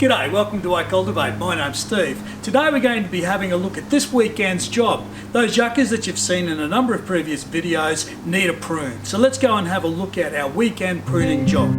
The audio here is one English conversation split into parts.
G'day, welcome to iCULTIVATE. My name's Steve. Today we're going to be having a look at this weekend's job. Those yuccas that you've seen in a number of previous videos need a prune. So let's go and have a look at our weekend pruning job.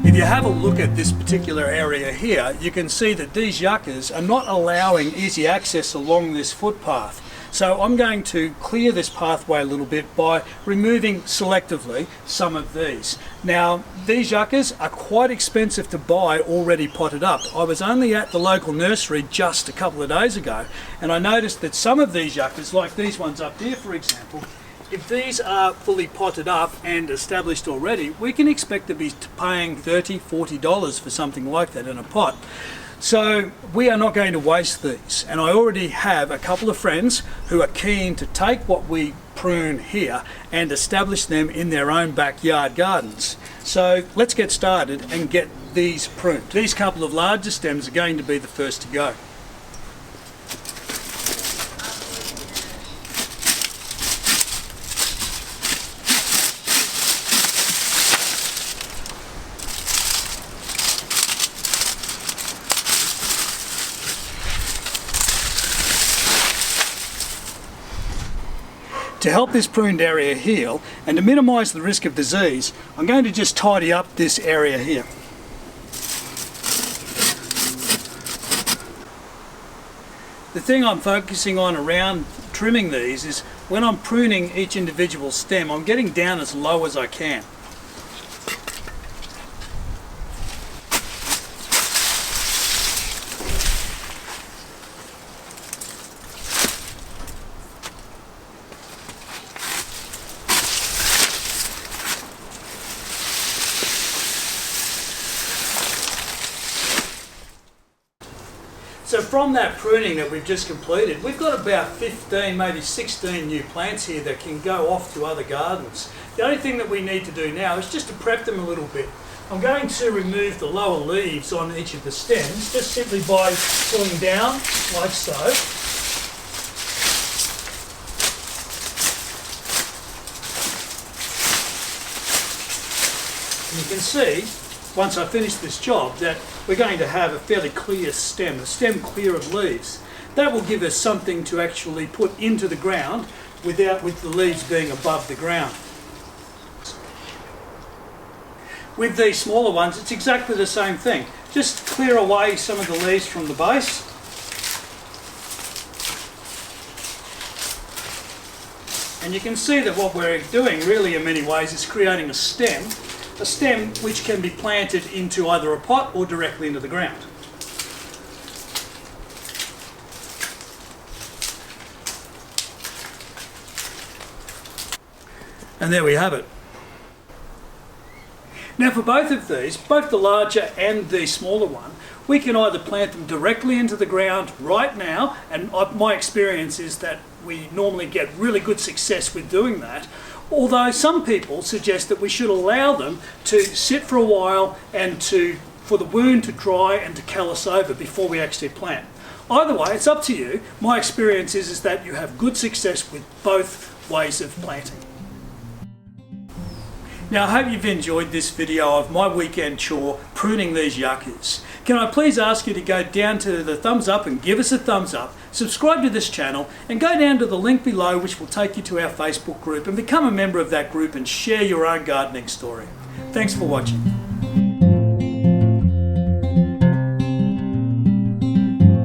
If you have a look at this particular area here, you can see that these yuccas are not allowing easy access along this footpath. So I'm going to clear this pathway a little bit by removing selectively some of these. Now, these yuccas are quite expensive to buy already potted up. I was only at the local nursery just a couple of days ago, and I noticed that some of these yuccas, like these ones up here for example, if these are fully potted up and established already, we can expect to be paying $30, $40 for something like that in a pot. So we are not going to waste these, and I already have a couple of friends who are keen to take what we prune here and establish them in their own backyard gardens. So let's get started and get these pruned. These couple of larger stems are going to be the first to go. To help this pruned area heal and to minimise the risk of disease, I'm going to just tidy up this area here. The thing I'm focusing on around trimming these is when I'm pruning each individual stem, I'm getting down as low as I can. So from that pruning that we've just completed, we've got about 15, maybe 16 new plants here that can go off to other gardens. The only thing that we need to do now is just to prep them a little bit. I'm going to remove the lower leaves on each of the stems, just simply by pulling down like so. And you can see, once I finish this job, that we're going to have a fairly clear stem, a stem clear of leaves. That will give us something to actually put into the ground with the leaves being above the ground. With these smaller ones, it's exactly the same thing. Just clear away some of the leaves from the base. And you can see that what we're doing really in many ways is creating a stem which can be planted into either a pot or directly into the ground. And there we have it. Now for both of these, both the larger and the smaller one, we can either plant them directly into the ground right now, and my experience is that we normally get really good success with doing that, although some people suggest that we should allow them to sit for a while and for the wound to dry and to callus over before we actually plant. Either way, it's up to you. My experience is that you have good success with both ways of planting. Now, I hope you've enjoyed this video of my weekend chore pruning these yuccas. Can I please ask you to go down to the thumbs up and give us a thumbs up, subscribe to this channel, and go down to the link below which will take you to our Facebook group and become a member of that group and share your own gardening story. Thanks for watching.